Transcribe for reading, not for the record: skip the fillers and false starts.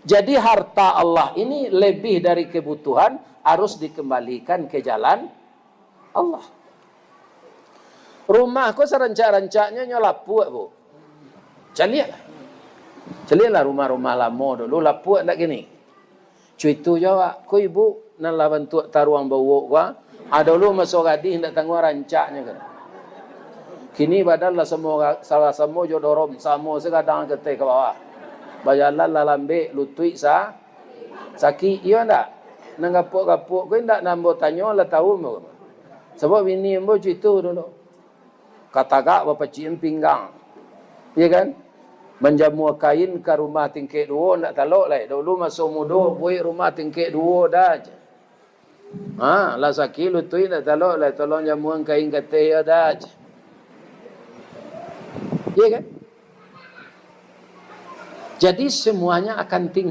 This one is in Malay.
Jadi harta Allah ini lebih dari kebutuhan, harus dikembalikan ke jalan Allah. Rumahku serencak-rencaknya nyolapu, Bu. Calilah rumah-rumah lama dulu, lapu tak gini. Cuitu jawab, ku ibu nan la bantu taruang bawa gua. Ada dulu masuk gadih hendak tangguh rancaknya kan. Kini badal lah semua salah semua jodorom samo segadang ketek ke bawah. Bayalan la lambe lutui saki iya ndak. Nang gapuk-gapuk ku ndak nambo tanyo la tahu mo. Sebab ini mbo cuitu dulu. Kata gak bapa ciem pinggang. Iya kan? Menjamu kain ke rumah tingkek dua nak talok lah. Dulu masuk mudo buat rumah tingkek dua dah. Lah sakit lutui nak talok lah. Tolong jamuan kain kata ya dah. Iya kan? Jadi semuanya akan tinggal.